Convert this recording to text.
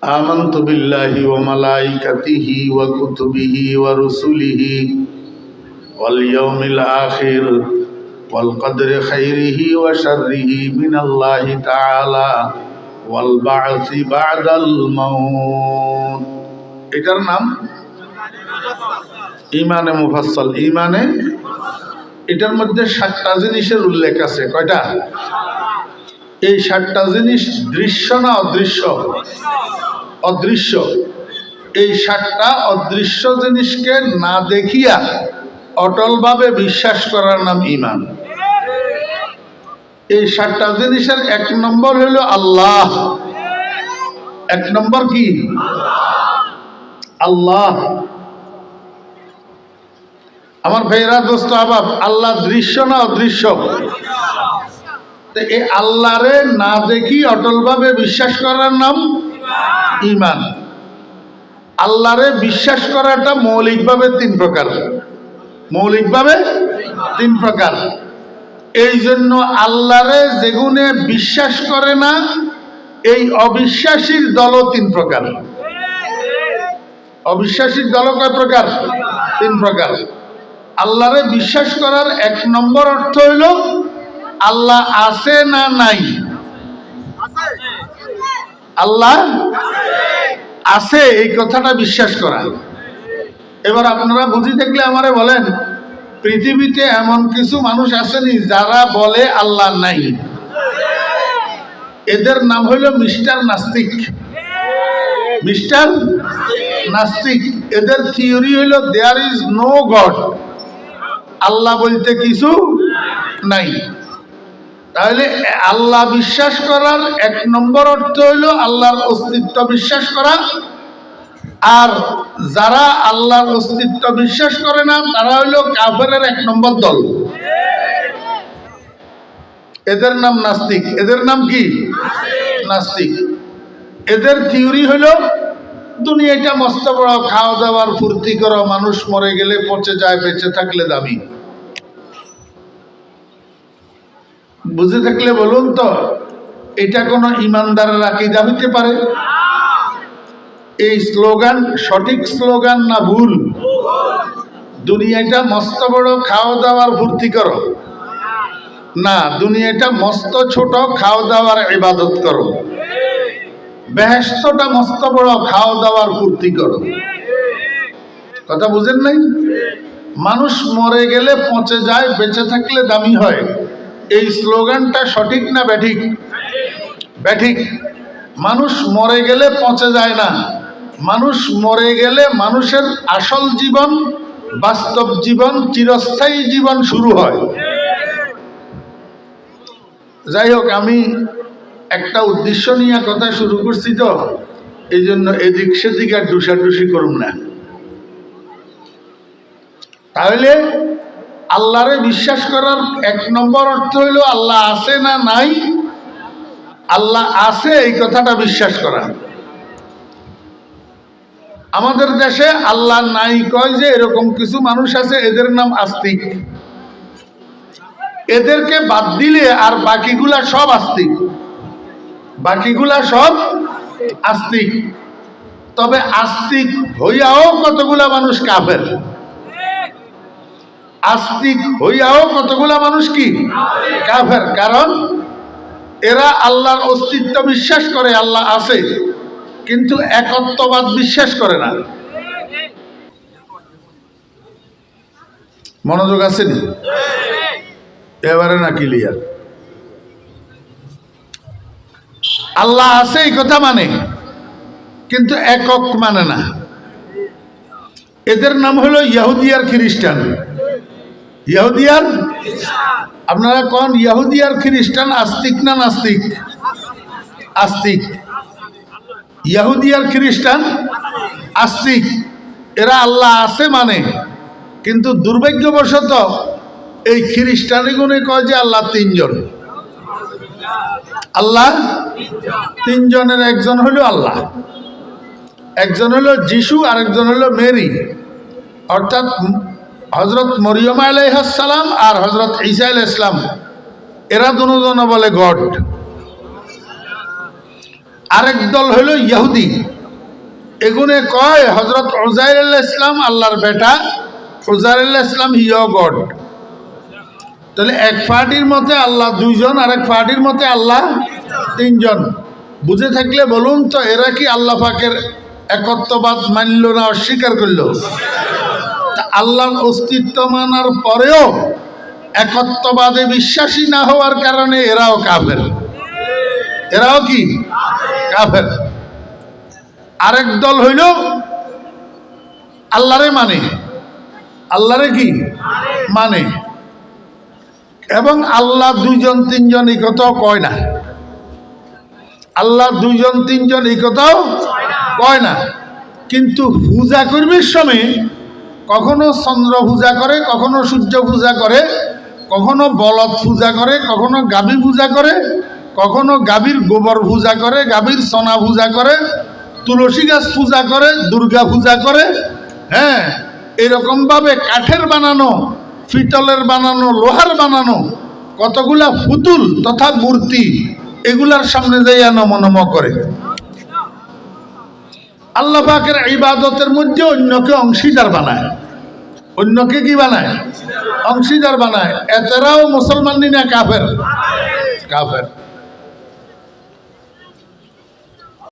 آمنت بالله وملائكته وكتبه ورسله واليوم الآخر والقدر خيره وشره من الله تعالى والبعث بعد الموت এটার নাম ইমানে মুফাসসাল। ইমানে এটার মধ্যে 7টা জিনিসের উল্লেখ আছে। কয়টা? এই 7টা জিনিস দৃশ্য না অদৃশ্য? অদৃশ্য। এই 7টা অদৃশ্য জিনিসকে না দেখিয়া অটলভাবে বিশ্বাস করার নাম ঈমান। এই 7টা জিনিসের 1 নম্বর হলো আল্লাহ। 1 নম্বর কি? আল্লাহ। আমার ভাইরা, দোস্ত আবাব, আল্লাহ দৃশ্য না অদৃশ্য? এই আল্লাহরে না দেখি অটলভাবে বিশ্বাস করার নাম ঈমান। আল্লাহরে বিশ্বাস করাটা মৌলিকভাবে 3 প্রকার। মৌলিকভাবে 3 প্রকার। এই জন্য আল্লাহরে যেগুনে বিশ্বাস করে না, এই অবিশ্বাসীর দলও 3 প্রকার। অবিশ্বাসীর দল কয় প্রকার? 3 প্রকার। আল্লাহরে বিশ্বাস করার 1 নম্বর অর্থ হইল আল্লাহ আছে না নাই? আল্লাহ আছে, এই কথাটা বিশ্বাস করা। এবার আপনারা বুঝি থাকলে আমারে বলেন, পৃথিবীতে এমন কিছু মানুষ আসেনি যারা বলে আল্লাহ নাই? এদের নাম হইল মিস্টার নাস্তিক। মিস্টার নাস্তিক। এদের থিওরি হইল দেয়ার ইজ নো গড, আল্লাহ বলতে কিছু নাই। তাহলে আল্লাহ বিশ্বাস করার 1 নম্বর অর্থ হইল আল্লাহর অস্তিত্ব বিশ্বাস করা। আর যারা আল্লাহর অস্তিত্ব বিশ্বাস করে না তারা হইল কাফেরের 1 নম্বর দল। এদের নাম নাস্তিক। এদের নাম কি? নাস্তিক। এদের থিওরি হইল দুনিয়াটা মস্ত বড়, খাওয়া দাওয়ার ফুর্তি করো, মানুষ মরে গেলে পচে যায়, বেঁচে থাকলে দামি। বুঝে থাকলে বলুন তো, এটা কোনো ইমানদারের আকীদা হইতে পারে? এই স্লোগান সঠিক স্লোগান না ভুল? দুনিয়াটা মস্ত বড়, খাওয়া দাওয়ার ফুর্তি করো না, দুনিয়াটা মস্ত ছোট, খাওয়া দাওয়ার ইবাদত করো। বেহেশতটা মস্ত বড়, খাওয়া দাওয়ার ফুর্তি করো। কথা বুঝেন নাই? মানুষ মরে গেলে পচে যায়, বেঁচে থাকলে দামি হয়, এই স্লোগানটা সঠিক না ব্যাঠিক? ব্যাঠিক। মানুষ মরে গেলে পচে যায় না, মানুষ মরে গেলে মানুষের আসল জীবন, বাস্তব জীবন, চিরস্থায়ী জীবন শুরু হয়। যাই হোক, আমি একটা উদ্দেশ্য নিয়ে কথা শুরু করছি, তো এই জন্য এদিক সেদিক আর ডুসাডুসি করুন না। তাহলে আল্লাহরে বিশ্বাস করার 1 নম্বর অর্থ হইল আল্লাহ আছে না নাই? আল্লাহ আছে, এই কথাটা বিশ্বাস করা। আমাদের দেশে আল্লাহ নাই কয় যে এরকম কিছু মানুষ আছে, এদের নাম আস্তিক। এদেরকে বাদ দিলে আর বাকিগুলা সব আস্তিক। বাকিগুলা সব আস্তিক। তবে আস্তিক হইয়াও কতগুলা মানুষ কাফের। আস্তিক হইয়াও কতগুলা মানুষ কি? কাফের। কারণ এরা আল্লাহর অস্তিত্ব বিশ্বাস করে, আল্লাহ আছে, কিন্তু একত্ববাদ বিশ্বাস করে না। মনোযোগ আছে নি? এবারে না ক্লিয়ার? আল্লাহ আছে এই কথা মানে, কিন্তু একক মানে না। এদের নাম হলো ইহুদি আর খ্রিস্টান। ইহুদি আর, আপনারা কোন ইহুদি আর খ্রিস্টান আস্তিক না নাস্তিক? আস্তিক। ইহুদি আর খ্রিস্টান আস্তিক। এরা আল্লাহ আছে মানে, কিন্তু দুর্ভাগ্যবশত এই খ্রিস্টানি গুণে কয় যে আল্লাহ 3 জন। আল্লাহ 3 জনের একজন হলো আল্লাহ। একজন হলো যিশু, আরেকজন হলো মেরি, অর্থাৎ হযরত মরিয়ম আলাইহিস সালাম আর হযরত ঈসা আলাইহিস সালাম। এরা দুজন বলে গড। আরেক দল হইল ইহুদি। এগুনে কয় হযরত উযাইর আলাইহিস সালাম আল্লাহর বেটা, উযাইর আলাইহিস সালাম হিও গড। তাহলে এক পার্টির মতে আল্লাহ দুইজন, আর এক পার্টির মতে আল্লাহ তিনজন। বুঝে থাকলে বলুন তো, এরা কি আল্লাহ পাকের একত্ববাদ মানল না অস্বীকার করল? আল্লাহর অস্তিত্ব মানার পরেও একত্ববাদে বিশ্বাসী না হওয়ার কারণে এরাও কাফের। এরাও কি কাফের। আরেক দল হইল আল্লাহরে মানে, আল্লাহরে কি মানে, এবং আল্লাহ দুইজন তিনজন এই কথাও কয় না। আল্লাহ দুইজন তিনজন এই কথাও কয় না, কিন্তু পূজা করবির সময় কখনো চন্দ্র পূজা করে, কখনো সূর্য পূজা করে, কখনো বলদ পূজা করে, কখনো গাভী পূজা করে, কখনো গাভীর গোবর পূজা করে, গাভীর সোনা পূজা করে, তুলসী গাছ পূজা করে, দুর্গা পূজা করে। হ্যাঁ, এরকমভাবে কাঠের বানানো, পিতলের বানানো, লোহার বানানো কতগুলা পুতুল তথা মূর্তি এগুলার সামনে যাইয়া নমনম করে। আল্লাহ পাকের ইবাদতের মধ্যে অন্যকে অংশীদার বানায়। অন্যকে কি বানায়? অংশীদার বানায়। এতেরাও মুসলমান না কাফের? কাফের।